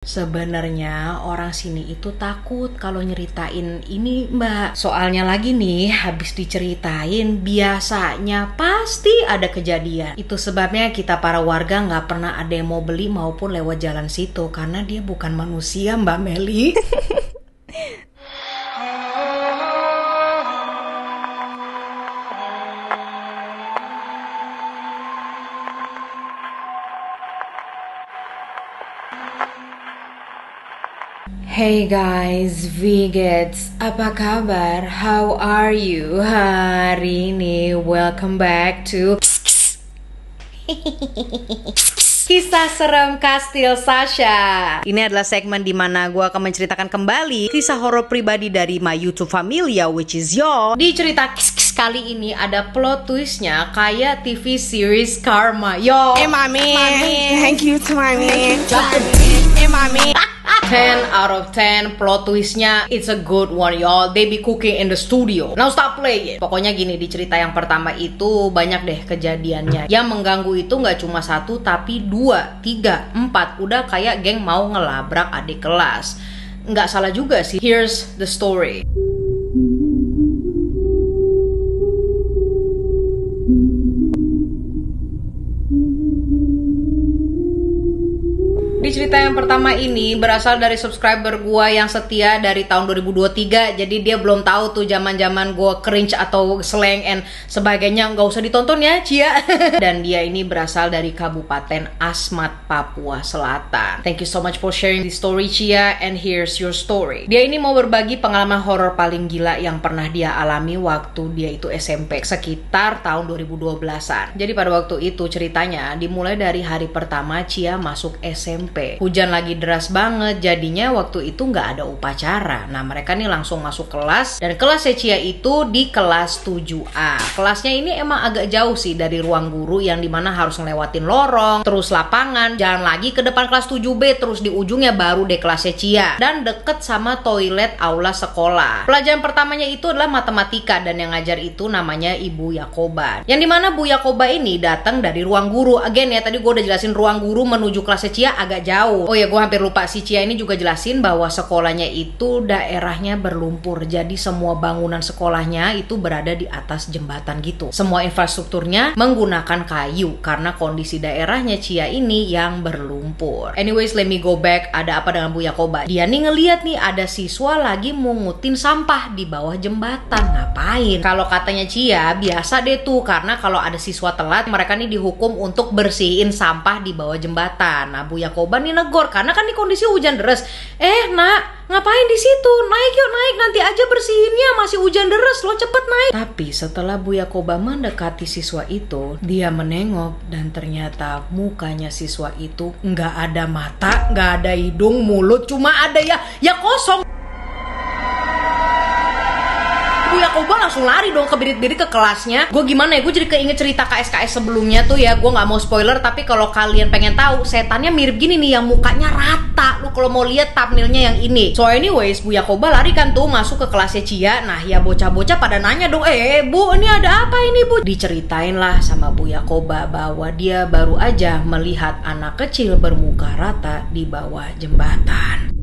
Sebenarnya orang sini itu takut kalau nyeritain ini mbak. Soalnya lagi nih, habis diceritain biasanya pasti ada kejadian. Itu sebabnya kita para warga nggak pernah ada yang mau beli maupun lewat jalan situ. Karena dia bukan manusia mbak Meli. Hey guys, Vigets, apa kabar? How are you? Hari ini welcome back to Kisah Serem Kastil Sasha. Ini adalah segmen di mana gue akan menceritakan kembali kisah horor pribadi dari my YouTube Familia, which is yo. Di cerita kali ini ada plot twistnya kayak TV series Karma. Yo, Mami. Thank you to Mami. Mami. 10 out of 10 plot twistnya, it's a good one y'all. They be cooking in the studio. Now stop playing. Pokoknya gini, di cerita yang pertama itu banyak deh kejadiannya. Yang mengganggu itu nggak cuma satu tapi 2, 3, 4. Udah kayak geng mau ngelabrak adik kelas. Nggak salah juga sih. Here's the story. Di cerita yang pertama ini berasal dari subscriber gua yang setia dari tahun 2023. Jadi dia belum tahu tuh zaman-zaman gua cringe atau slang and sebagainya. Nggak usah ditonton ya Cia. Dan dia ini berasal dari Kabupaten Asmat, Papua Selatan. Thank you so much for sharing the story Cia, and here's your story. Dia ini mau berbagi pengalaman horor paling gila yang pernah dia alami waktu dia itu SMP, sekitar tahun 2012-an. Jadi pada waktu itu ceritanya dimulai dari hari pertama Cia masuk SMP. Hujan lagi deras banget, jadinya waktu itu nggak ada upacara. Nah mereka nih langsung masuk kelas, dan kelas Cia itu di kelas 7A. Kelasnya ini emang agak jauh sih dari ruang guru, yang dimana harus ngelewatin lorong, terus lapangan, jalan lagi ke depan kelas 7B, terus di ujungnya baru deh kelas Cia, dan deket sama toilet aula sekolah. Pelajaran pertamanya itu adalah matematika, dan yang ngajar itu namanya Ibu Yakoba. Yang dimana Bu Yakoba ini datang dari ruang guru. Again ya, tadi gue udah jelasin ruang guru menuju kelas Cia agak jauh. Oh ya, gue hampir lupa, si Cia ini juga jelasin bahwa sekolahnya itu daerahnya berlumpur. Jadi semua bangunan sekolahnya itu berada di atas jembatan gitu. Semua infrastrukturnya menggunakan kayu karena kondisi daerahnya Cia ini yang berlumpur. Anyways, let me go back. Ada apa dengan Bu Yakoba? Dia nih ngeliat nih ada siswa lagi mungutin sampah di bawah jembatan. Ngapain? Kalau katanya Cia, biasa deh tuh, karena kalau ada siswa telat, mereka nih dihukum untuk bersihin sampah di bawah jembatan. Nah, Bu Yakoba nih negor karena kan di kondisi hujan deras. Nak, ngapain di situ? Naik yuk, naik, nanti aja bersihinnya, masih hujan deras, lo cepet naik. Tapi setelah Bu Yakoba mendekati siswa itu, dia menengok dan ternyata mukanya siswa itu nggak ada mata, nggak ada hidung, mulut cuma ada ya kosong. Bu Yakoba langsung lari dong, kebirit-birit ke kelasnya. Gue gimana ya, gue jadi keinget cerita KS sebelumnya tuh ya. Gue gak mau spoiler, tapi kalau kalian pengen tahu, setannya mirip gini nih, yang mukanya rata. Lu kalau mau lihat thumbnailnya yang ini. So anyways, Bu Yakoba lari kan tuh masuk ke kelasnya Cia. Nah ya bocah-bocah pada nanya dong, Bu ini ada apa ini Bu? Diceritain lah sama Bu Yakoba bahwa dia baru aja melihat anak kecil bermuka rata di bawah jembatan.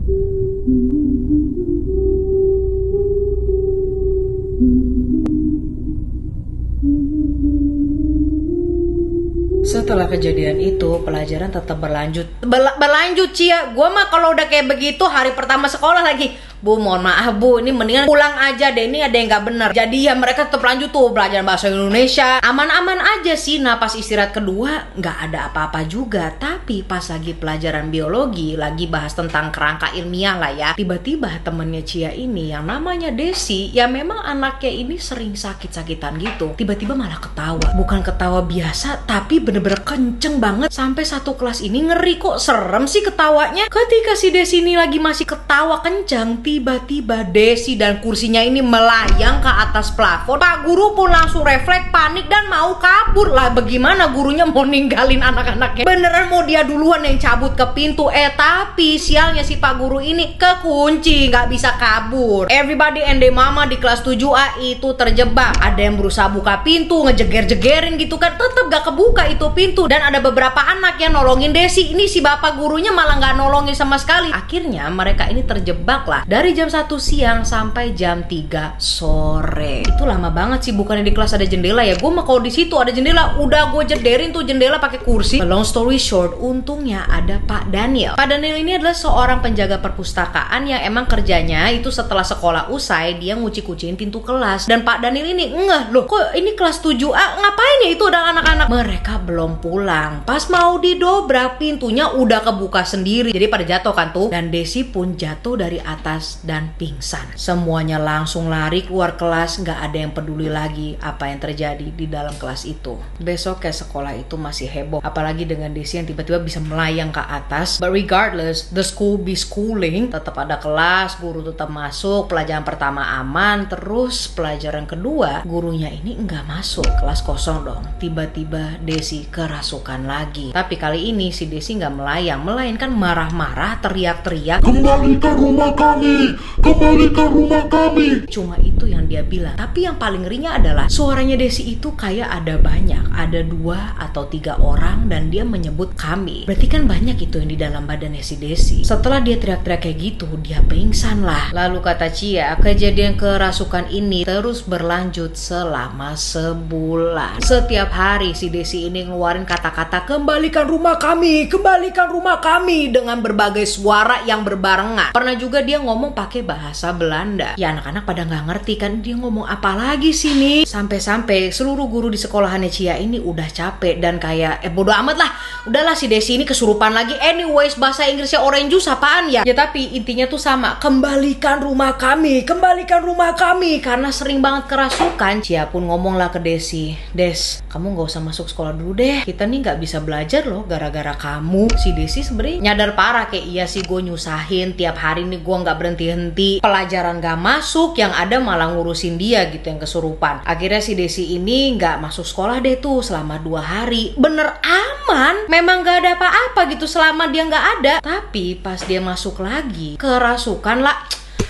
Setelah kejadian itu, pelajaran tetap berlanjut. Berlanjut Cia, gue mah kalau udah kayak begitu hari pertama sekolah lagi, Bu mohon maaf Bu, ini mendingan pulang aja deh, ini ada yang gak bener. Jadi ya mereka tetap lanjut tuh belajar bahasa Indonesia, aman-aman aja sih. Nah pas istirahat kedua gak ada apa-apa juga. Tapi pas lagi pelajaran biologi, lagi bahas tentang kerangka ilmiah lah ya, tiba-tiba temennya Cia ini yang namanya Desi, ya memang anaknya ini sering sakit-sakitan gitu, tiba-tiba malah ketawa. Bukan ketawa biasa, tapi bener-bener kenceng banget, sampai satu kelas ini ngeri. Kok serem sih ketawanya. Ketika si Desi ini lagi masih ketawa kenceng, tiba-tiba Desi dan kursinya ini melayang ke atas plafon. Pak guru pun langsung refleks, panik dan mau kabur. Lah bagaimana gurunya mau ninggalin anak-anaknya? Beneran mau dia duluan yang cabut ke pintu. Tapi sialnya si Pak guru ini kekunci, nggak bisa kabur. Everybody and their mama di kelas 7A itu terjebak. Ada yang berusaha buka pintu, ngejeger-jegerin gitu kan, tetep gak kebuka itu pintu. Dan ada beberapa anak yang nolongin Desi. Ini si bapak gurunya malah gak nolongin sama sekali. Akhirnya mereka ini terjebak lah dari jam 1 siang sampai jam 3 sore. Itu lama banget sih. Bukannya di kelas ada jendela ya? Gue mah kalau di situ ada jendela udah gue jederin tuh jendela pakai kursi. Long story short, untungnya ada Pak Daniel. Pak Daniel ini adalah seorang penjaga perpustakaan yang emang kerjanya itu setelah sekolah usai dia nguci-kuciin pintu kelas. Dan Pak Daniel ini ngeh, loh kok ini kelas 7A ngapain ya itu ada anak-anak? Mereka belum pulang. Pas mau didobrak pintunya udah kebuka sendiri. Jadi pada jatuh kan tuh. Dan Desi pun jatuh dari atas dan pingsan. Semuanya langsung lari keluar kelas. Gak ada yang peduli lagi apa yang terjadi di dalam kelas itu. Besok ke sekolah itu masih heboh. Apalagi dengan Desi yang tiba-tiba bisa melayang ke atas. But regardless, the school be schooling. Tetap ada kelas, guru tetap masuk. Pelajaran pertama aman. Terus pelajaran kedua, gurunya ini nggak masuk. Kelas kosong dong. Tiba-tiba Desi kerasukan lagi. Tapi kali ini si Desi nggak melayang, melainkan marah-marah, teriak-teriak, "Kembalikan rumah kami! Kembalikan rumah kami!" Cuma itu yang dia bilang. Tapi yang paling ngerinya adalah suaranya Desi itu kayak ada banyak. Ada 2 atau 3 orang dan dia menyebut kami. Berarti kan banyak itu yang di dalam badannya si Desi. Setelah dia teriak-teriak kayak gitu, dia pingsan lah. Lalu kata Cia, kejadian kerasukan ini terus berlanjut selama sebulan. Setiap hari si Desi ini ngeluarin kata-kata "kembalikan rumah kami, kembalikan rumah kami" dengan berbagai suara yang berbarengan. Pernah juga dia ngomong pakai bahasa Belanda. Ya anak-anak pada nggak ngerti kan dia ngomong apa lagi sih nih. Sampai-sampai seluruh guru di sekolahannya Cia ini udah capek dan kayak bodo amat lah. Udahlah si Desi ini kesurupan lagi. Anyways bahasa Inggrisnya orange juice apaan ya? Ya tapi intinya tuh sama. Kembalikan rumah kami, kembalikan rumah kami. Karena sering banget kerasukan, Cia pun ngomong lah ke Desi, "Des, kamu gak usah masuk sekolah dulu deh. Kita nih gak bisa belajar loh gara-gara kamu." Si Desi sebenarnya nyadar parah kayak iya sih gue nyusahin. Tiap hari nih gue gak berhenti-henti. Pelajaran gak masuk, yang ada malah ngurusin dia gitu yang kesurupan. Akhirnya si Desi ini gak masuk sekolah deh tuh selama 2 hari. Bener aman. Memang gak ada apa-apa gitu selama dia gak ada. Tapi pas dia masuk lagi, kerasukan lah.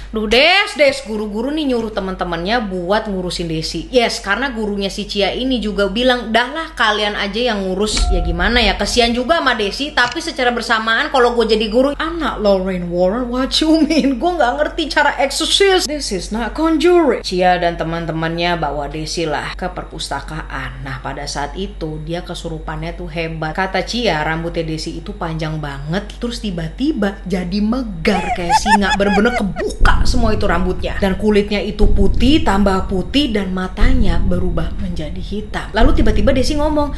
Duh Des, guru-guru nih nyuruh teman-temannya buat ngurusin Desi. Yes, karena gurunya si Cia ini juga bilang, "Dah lah kalian aja yang ngurus." Ya gimana ya, kesian juga sama Desi. Tapi secara bersamaan kalau gue jadi guru, "I'm not Lorraine Warren, what you mean? Gue gak ngerti cara exorcist. This is not conjuring." Cia dan teman-temannya bawa Desi lah ke perpustakaan. Nah pada saat itu dia kesurupannya tuh hebat. Kata Cia rambutnya Desi itu panjang banget. Terus tiba-tiba jadi megar kayak singa. Bener-bener kebuka semua itu rambutnya. Dan kulitnya itu putih, tambah putih, dan matanya berubah menjadi hitam. Lalu tiba-tiba Desi ngomong,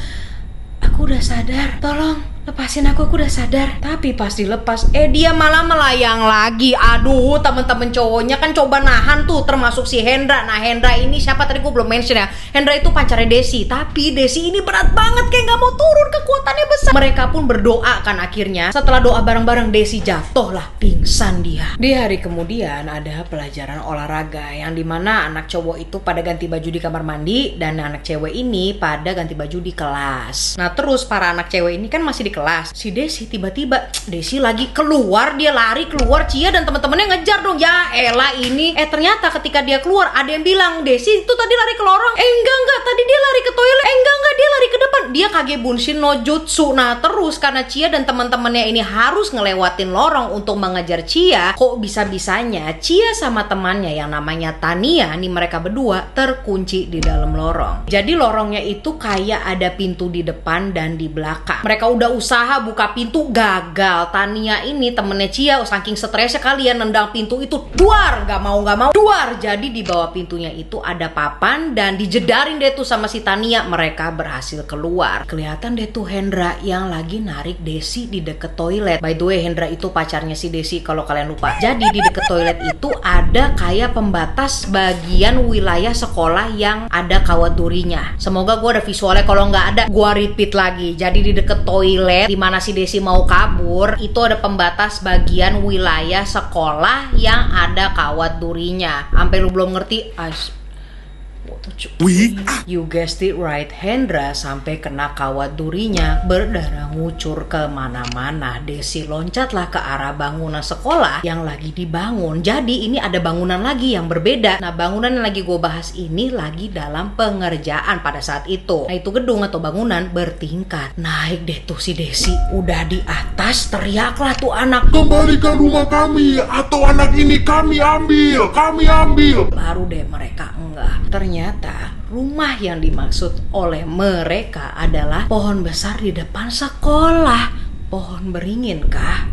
"Aku udah sadar, tolong lepasin aku udah sadar." Tapi pas dilepas, dia malah melayang lagi. Aduh, temen-temen cowoknya kan coba nahan tuh, termasuk si Hendra. Nah Hendra ini siapa tadi gue belum mention ya. Hendra itu pacarnya Desi. Tapi Desi ini berat banget, kayak gak mau turun, kekuatannya besar. Mereka pun berdoa kan akhirnya. Setelah doa bareng-bareng, Desi jatuh lah, pingsan dia. Di hari kemudian ada pelajaran olahraga, yang dimana anak cowok itu pada ganti baju di kamar mandi, dan anak cewek ini pada ganti baju di kelas. Nah terus para anak cewek ini kan masih di kelas. Si Desi tiba-tiba, Desi lagi keluar, dia lari keluar. Cia dan teman-temannya ngejar dong. Ya elah ini. Ternyata ketika dia keluar ada yang bilang, "Desi itu tadi lari ke lorong." Enggak, tadi dia lari ke toilet. Enggak, dia lari ke depan. Dia kage bunshin no jutsu. Nah terus karena Cia dan teman-temannya ini harus ngelewatin lorong untuk mengejar Cia, kok bisa-bisanya Cia sama temannya yang namanya Tania nih, mereka berdua terkunci di dalam lorong. Jadi lorongnya itu kayak ada pintu di depan dan di belakang. Mereka udah usaha buka pintu, gagal. Tania ini temennya Cia saking stresnya kalian nendang pintu itu, duar, gak mau duar. Jadi di bawah pintunya itu ada papan dan dijedarin deh tuh sama si Tania. Mereka berhasil keluar. Kelihatan deh tuh Hendra yang lagi narik Desi di deket toilet. By the way, Hendra itu pacarnya si Desi kalau kalian lupa. Jadi di deket toilet itu ada kayak pembatas bagian wilayah sekolah yang ada kawat durinya. Semoga gue ada visualnya, kalau nggak ada gue repeat lagi. Jadi di deket toilet toilet di mana si Desi mau kabur, itu ada pembatas bagian wilayah sekolah yang ada kawat durinya. Sampai lu belum ngerti, you guessed it right, Hendra sampai kena kawat durinya, berdarah ngucur kemana-mana. Desi loncatlah ke arah bangunan sekolah yang lagi dibangun. Jadi ini ada bangunan lagi yang berbeda. Nah, bangunan yang lagi gue bahas ini lagi dalam pengerjaan pada saat itu. Nah, itu gedung atau bangunan bertingkat. Naik deh tuh si Desi, udah di atas teriaklah tuh anak, Kembalikan rumah kami atau anak ini kami ambil. Baru deh mereka enggak. Ternyata rumah yang dimaksud oleh mereka adalah pohon besar di depan sekolah. Pohon beringin kah?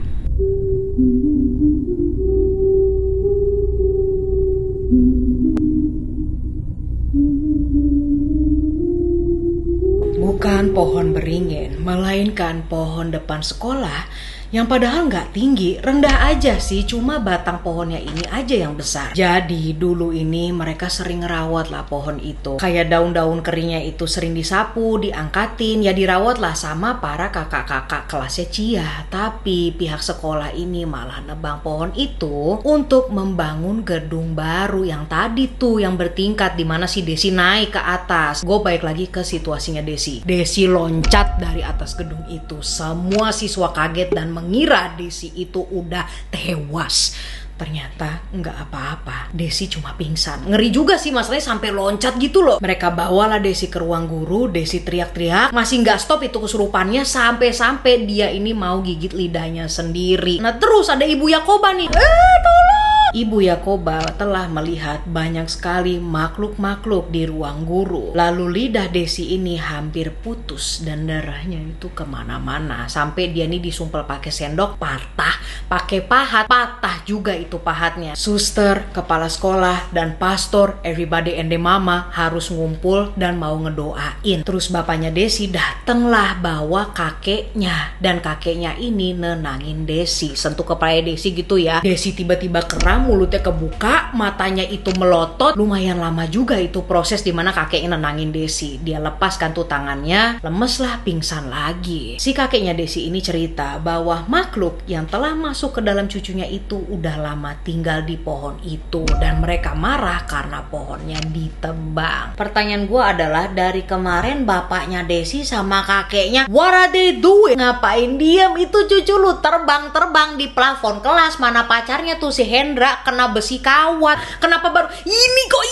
Bukan pohon beringin, melainkan pohon depan sekolah yang padahal nggak tinggi, rendah aja sih, cuma batang pohonnya ini aja yang besar. Jadi dulu ini mereka sering ngerawat lah pohon itu. Kayak daun-daun keringnya itu sering disapu, diangkatin, ya dirawat lah sama para kakak-kakak kelasnya Cia. Tapi pihak sekolah ini malah nebang pohon itu untuk membangun gedung baru yang tadi tuh yang bertingkat, dimana si Desi naik ke atas. Gue balik lagi ke situasinya Desi. Desi loncat dari atas gedung itu. Semua siswa kaget dan mengira Desi itu udah tewas. Ternyata nggak apa-apa, Desi cuma pingsan. Ngeri juga sih masalahnya sampai loncat gitu loh. Mereka bawalah Desi ke ruang guru. Desi teriak-teriak, masih nggak stop itu kesurupannya, sampai-sampai dia ini mau gigit lidahnya sendiri. Nah terus ada Ibu Yakoba nih, tolong! Ibu Yakoba telah melihat banyak sekali makhluk-makhluk di ruang guru. Lalu lidah Desi ini hampir putus dan darahnya itu kemana-mana. Sampai dia ini disumpel pakai sendok, patah. Pakai pahat, patah juga itu pahatnya. Suster, kepala sekolah, dan pastor, everybody and the mama harus ngumpul dan mau ngedoain. Terus bapaknya Desi datenglah bawa kakeknya. Dan kakeknya ini nenangin Desi. Sentuh kepala Desi gitu ya. Desi tiba-tiba keram, mulutnya kebuka, matanya itu melotot. Lumayan lama juga itu proses dimana kakeknya nenangin Desi. Dia lepaskan tuh tangannya, lemes lah, pingsan lagi. Si kakeknya Desi ini cerita bahwa makhluk yang telah masuk ke dalam cucunya itu udah lama tinggal di pohon itu. Dan mereka marah karena pohonnya ditebang. Pertanyaan gue adalah, dari kemarin bapaknya Desi sama kakeknya, what are they doing? Ngapain diem? Itu cucu lu terbang-terbang di plafon kelas. Mana pacarnya tuh si Hendra kena besi kawat. Kenapa baru ini kok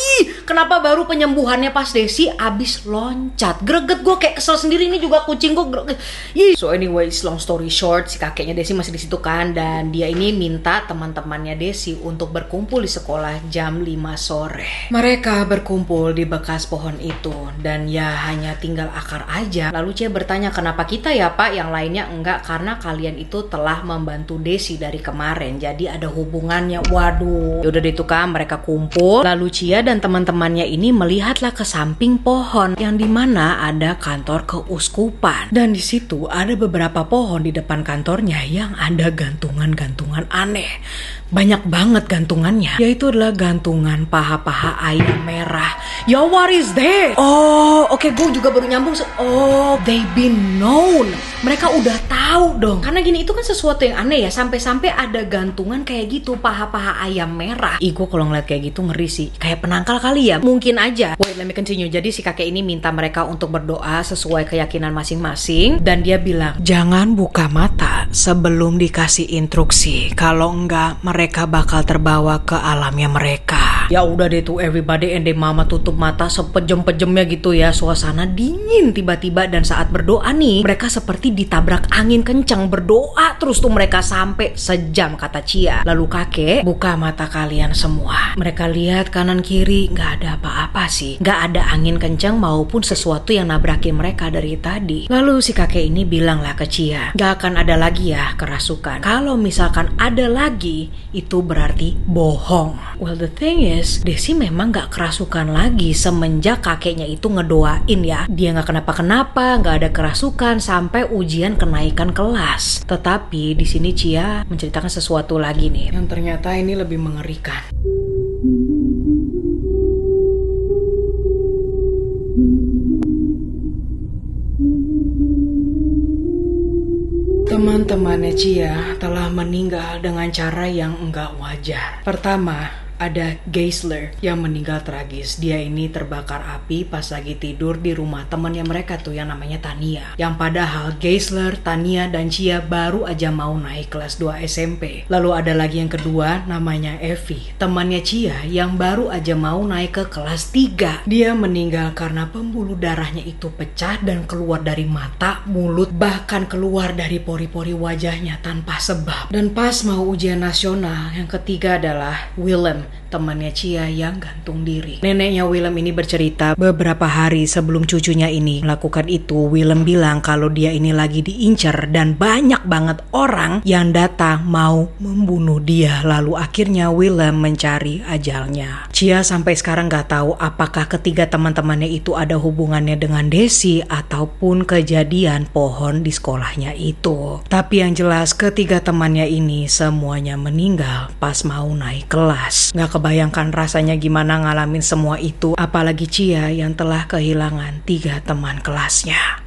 kenapa baru penyembuhannya pas Desi abis loncat? Greget gue, kayak kesel sendiri. Ini juga kucing gue greget. So anyways, long story short, si kakeknya Desi masih di situ kan, dan dia ini minta teman-temannya Desi untuk berkumpul di sekolah jam 5 sore. Mereka berkumpul di bekas pohon itu dan ya hanya tinggal akar aja. Lalu Cia bertanya, kenapa kita ya Pak, yang lainnya enggak? Karena kalian itu telah membantu Desi dari kemarin, jadi ada hubungannya. Waduh, yaudah deh tuh kan, mereka kumpul. Lalu Cia dan teman-temannya ini melihatlah ke samping pohon yang dimana ada kantor keuskupan, dan di situ ada beberapa pohon di depan kantornya yang ada gantungan-gantungan aneh. Banyak banget gantungannya, yaitu adalah gantungan paha-paha ayam merah. Yo, what is that? Oh, oke, gue juga baru nyambung. Oh, they been known. Mereka udah tahu dong. Karena gini, itu kan sesuatu yang aneh ya. Sampai-sampai ada gantungan kayak gitu, paha-paha ayam merah. Gue kalau ngeliat kayak gitu ngeri sih. Kayak penangkal kali ya. Mungkin aja. Wait, let me continue. Jadi si kakek ini minta mereka untuk berdoa sesuai keyakinan masing-masing. Dan dia bilang, jangan buka mata sebelum dikasih instruksi. Kalau enggak, mereka bakal terbawa ke alamnya mereka. Ya udah deh tuh, everybody and the mama tutup mata sepejem-pejemnya gitu ya. Suasana dingin tiba-tiba, dan saat berdoa nih, mereka seperti ditabrak angin kencang. Berdoa terus tuh mereka sampai sejam, kata Cia. Lalu kakek, buka mata kalian semua. Mereka lihat kanan kiri, gak ada apa-apa sih. Gak ada angin kencang maupun sesuatu yang nabrakin mereka dari tadi. Lalu si kakek ini bilang lah ke Cia, gak akan ada lagi ya kerasukan. Kalau misalkan ada lagi, itu berarti bohong. Well, the thing is, Desi memang gak kerasukan lagi semenjak kakeknya itu ngedoain ya. Dia gak kenapa-kenapa, gak ada kerasukan sampai ujian kenaikan kelas. Tetapi di sini Cia menceritakan sesuatu lagi nih, yang ternyata ini lebih mengerikan. Teman-temannya Chia telah meninggal dengan cara yang enggak wajar. Pertama, ada Geisler yang meninggal tragis. Dia ini terbakar api pas lagi tidur di rumah temannya mereka tuh yang namanya Tania. Yang padahal Geisler, Tania, dan Chia baru aja mau naik kelas 2 SMP. Lalu ada lagi yang kedua namanya Evie, temannya Chia yang baru aja mau naik ke kelas 3. Dia meninggal karena pembuluh darahnya itu pecah dan keluar dari mata, mulut, bahkan keluar dari pori-pori wajahnya tanpa sebab. Dan pas mau ujian nasional, yang ketiga adalah Willem, temannya Chia yang gantung diri. Neneknya Willem ini bercerita beberapa hari sebelum cucunya ini melakukan itu, Willem bilang kalau dia ini lagi diincar dan banyak banget orang yang datang mau membunuh dia. Lalu akhirnya Willem mencari ajalnya. Chia sampai sekarang gak tahu apakah ketiga teman-temannya itu ada hubungannya dengan Desi ataupun kejadian pohon di sekolahnya itu. Tapi yang jelas ketiga temannya ini semuanya meninggal pas mau naik kelas. Gak kebayangkan rasanya gimana ngalamin semua itu, apalagi Chia yang telah kehilangan 3 teman kelasnya.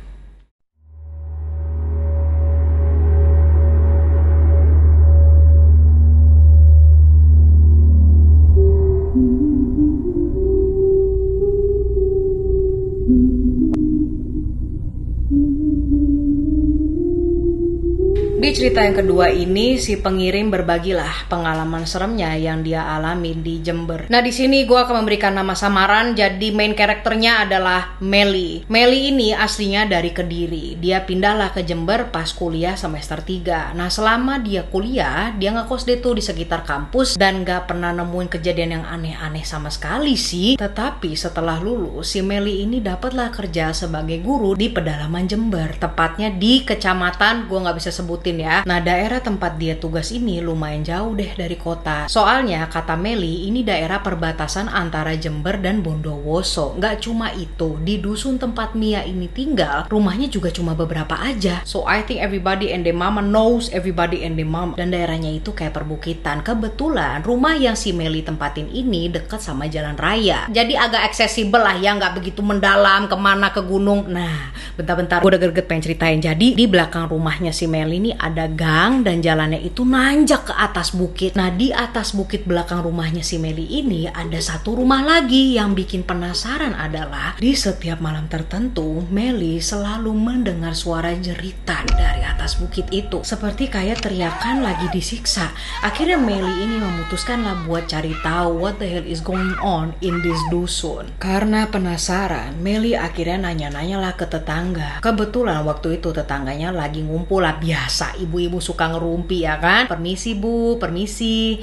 Di cerita yang kedua ini, si pengirim berbagilah pengalaman seremnya yang dia alami di Jember. Nah, di sini gue akan memberikan nama samaran. Jadi main karakternya adalah Melly. Melly ini aslinya dari Kediri. Dia pindahlah ke Jember pas kuliah semester 3. Nah, selama dia kuliah, dia ngekos deh tuh di sekitar kampus dan gak pernah nemuin kejadian yang aneh-aneh sama sekali sih. Tetapi setelah lulus, si Melly ini dapatlah kerja sebagai guru di pedalaman Jember, tepatnya di kecamatan, gue gak bisa sebutin ya. Nah, daerah tempat dia tugas ini lumayan jauh deh dari kota. Soalnya kata Melly, ini daerah perbatasan antara Jember dan Bondowoso. Gak cuma itu, di dusun tempat Mia ini tinggal, rumahnya juga cuma beberapa aja. So I think everybody and their mama knows everybody and their mama. Dan daerahnya itu kayak perbukitan. Kebetulan rumah yang si Melly tempatin ini dekat sama jalan raya. Jadi agak aksesibel lah ya, gak begitu mendalam kemana ke gunung. Nah, bentar-bentar, gue udah greget pengen ceritain. Jadi di belakang rumahnya si Melly ini ada gang dan jalannya itu nanjak ke atas bukit. Nah, di atas bukit belakang rumahnya si Melly ini ada satu rumah lagi. Yang bikin penasaran adalah di setiap malam tertentu Melly selalu mendengar suara jeritan dari atas bukit itu, seperti kayak teriakan lagi disiksa. Akhirnya Melly ini memutuskanlah buat cari tahu what the hell is going on in this dusun. Karena penasaran, Melly akhirnya nanya-nanya lah ke tetangga. Kebetulan waktu itu tetangganya lagi ngumpul lah, biasa ibu-ibu suka ngerumpi ya kan. Permisi bu, permisi,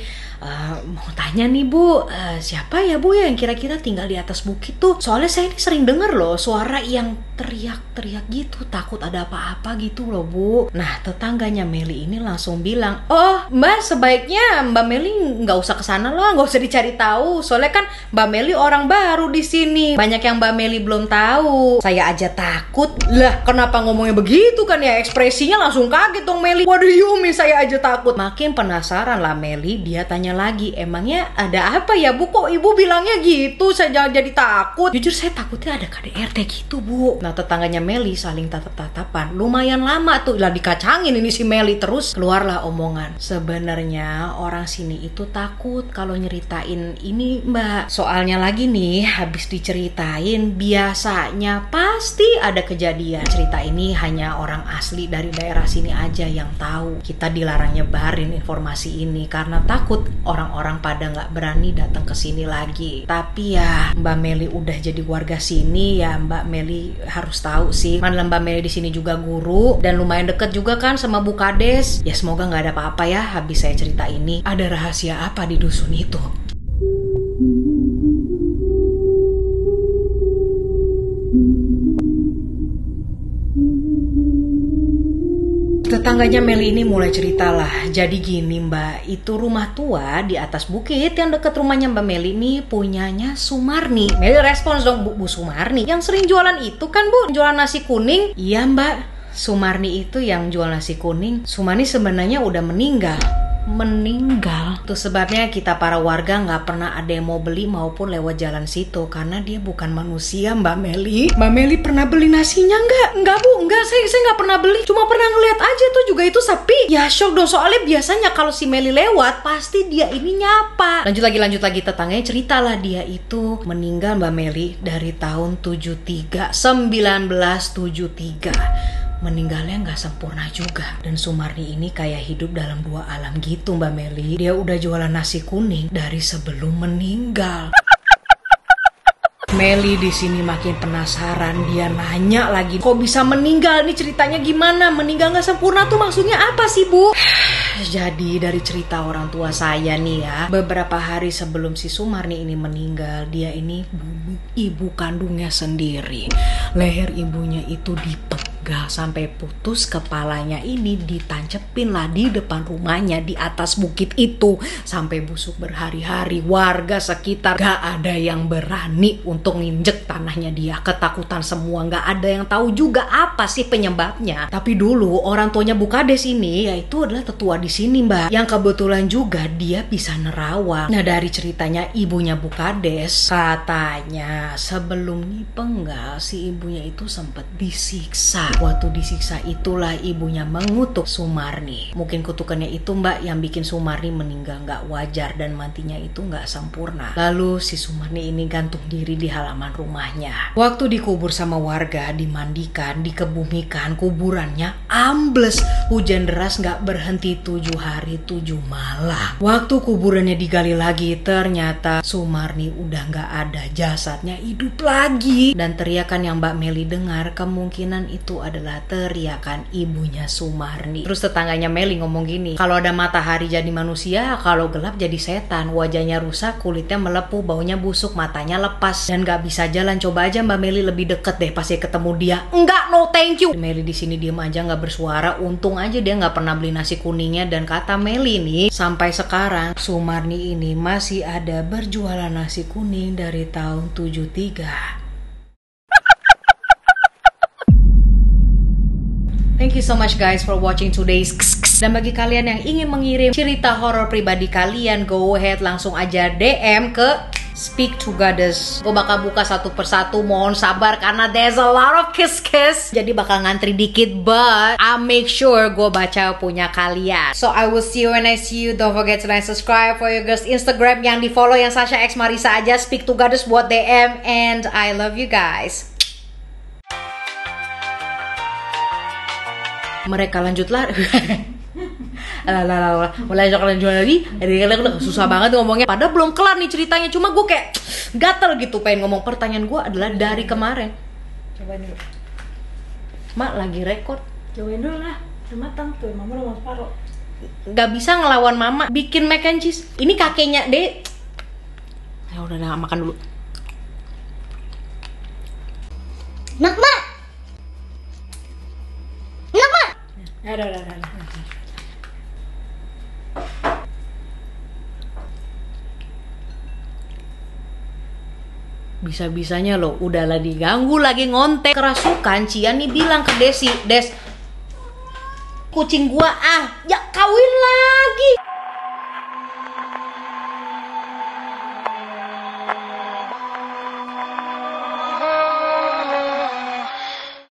mau tanya nih bu, siapa ya bu yang kira-kira tinggal di atas bukit tuh? Soalnya saya ini sering denger loh suara yang teriak-teriak gitu, takut ada apa-apa gitu loh bu. Nah, tetangganya Melly ini langsung bilang, oh mbak, sebaiknya mbak Melly nggak usah kesana lah, nggak usah dicari tahu. Soalnya kan mbak Melly orang baru di sini, banyak yang mbak Melly belum tahu. Saya aja takut. Lah, kenapa ngomongnya begitu kan ya? Ekspresinya langsung kaget dong Melly. What do you mean saya aja takut? Makin penasaran lah Melly, dia tanya lagi, emangnya ada apa ya bu? Kok ibu bilangnya gitu? Saya jangan jadi takut. Jujur saya takutnya ada KDRT gitu bu. Nah, tetangganya Melly saling tatap-tatapan. Lumayan lama tuh lah dikacangin ini si Melly. Terus keluarlah omongan, sebenarnya orang sini itu takut kalau nyeritain ini mbak. Soalnya lagi nih, habis diceritain biasanya pasti ada kejadian. Cerita ini hanya orang asli dari daerah sini aja yang tahu. Kita dilarang nyebarin informasi ini karena takut orang-orang pada nggak berani datang ke sini lagi. Tapi ya Mbak Melly udah jadi warga sini, ya Mbak Melly harus tahu sih. Mana Mbak Melly di sini juga guru dan lumayan deket juga kan sama Bu Kades. Ya semoga nggak ada apa-apa ya habis saya cerita ini. Ada rahasia apa di dusun itu? Tetangganya Melly ini mulai cerita lah. Jadi gini mbak, itu rumah tua di atas bukit yang deket rumahnya mbak Melly ini punyanya Sumarni. Melly respons dong, Bu Sumarni yang sering jualan itu kan bu, jualan nasi kuning. Iya mbak, Sumarni itu yang jual nasi kuning. Sumarni sebenarnya udah meninggal. meninggal. Itu sebabnya kita para warga nggak pernah ada yang mau beli maupun lewat jalan situ, karena dia bukan manusia, Mbak Meli. Mbak Meli pernah beli nasinya nggak? Nggak, Bu. Nggak, saya nggak pernah beli. Cuma pernah ngeliat aja tuh, juga itu sepi. Ya shock dong, soalnya biasanya kalau si Meli lewat pasti dia ini nyapa. Lanjut lagi tetangganya ceritalah dia itu meninggal, Mbak Meli, dari tahun 1973. Meninggalnya nggak sempurna juga. Dan Sumarni ini kayak hidup dalam dua alam gitu, Mbak Meli. Dia udah jualan nasi kuning dari sebelum meninggal. Meli di sini makin penasaran. Dia nanya lagi, kok bisa meninggal? Nih ceritanya gimana? Meninggal nggak sempurna tuh maksudnya apa sih, Bu? Jadi dari cerita orang tua saya nih ya, beberapa hari sebelum si Sumarni ini meninggal, dia ini bunuh ibu kandungnya sendiri. Leher ibunya itu dipegang sampai putus, kepalanya ini ditancepin lah di depan rumahnya di atas bukit itu sampai busuk berhari-hari. Warga sekitar gak ada yang berani untuk nginjek tanahnya dia, ketakutan semua, gak ada yang tahu juga apa sih penyebabnya. Tapi dulu orang tuanya Bu Kades ini yaitu adalah tetua di sini, Mbak, yang kebetulan juga dia bisa nerawang. Nah, dari ceritanya ibunya Bu Kades, katanya sebelum dipenggal si ibunya itu sempat disiksa. Waktu disiksa itulah ibunya mengutuk Sumarni. Mungkin kutukannya itu, Mbak, yang bikin Sumarni meninggal nggak wajar dan matinya itu nggak sempurna. Lalu si Sumarni ini gantung diri di halaman rumahnya. Waktu dikubur sama warga, dimandikan, dikebumikan, kuburannya ambles. Hujan deras nggak berhenti 7 hari 7 malam. Waktu kuburannya digali lagi, ternyata Sumarni udah nggak ada, jasadnya hidup lagi. Dan teriakan yang Mbak Meli dengar kemungkinan itu adalah teriakan ibunya Sumarni. Terus tetangganya Meli ngomong gini, kalau ada matahari jadi manusia, kalau gelap jadi setan. Wajahnya rusak, kulitnya melepuh, baunya busuk, matanya lepas, dan gak bisa jalan. Coba aja Mbak Meli lebih deket deh pas ketemu dia. Enggak, no thank you. Meli di sini diem aja nggak bersuara. Untung aja dia nggak pernah beli nasi kuningnya. Dan kata Meli nih, sampai sekarang Sumarni ini masih ada berjualan nasi kuning dari tahun 73. Thank you so much guys for watching today's Dan bagi kalian yang ingin mengirim cerita horor pribadi kalian, go ahead langsung aja DM ke Speak to Goddess. Gue bakal buka satu persatu, mohon sabar karena there's a lot of kiss. Jadi bakal ngantri dikit, but I'll make sure gue baca punya kalian. So I will see you when I see you. Don't forget to like, subscribe for your girls Instagram yang di follow yang Sasha X Marisa aja. Speak to Goddess buat DM, and I love you guys. Mereka lanjutlah. lanjut lagi. Susah banget ngomongnya. Padahal belum kelar nih ceritanya. Cuma gue kayak gatel gitu pengen ngomong. Pertanyaan gue adalah dari kemarin. Cobain dulu. Mak lagi rekod. Cobain dulu lah. Udah matang tuh. Mama udah mau separuh. Gak bisa ngelawan mama bikin mac and cheese. Ini kakeknya deh. Ya udah makan dulu. Mak. Udah. Bisa-bisanya loh, udahlah diganggu lagi ngontek. Kerasukan, Cian nih bilang ke Desi, Des, kucing gua ya kawin lah.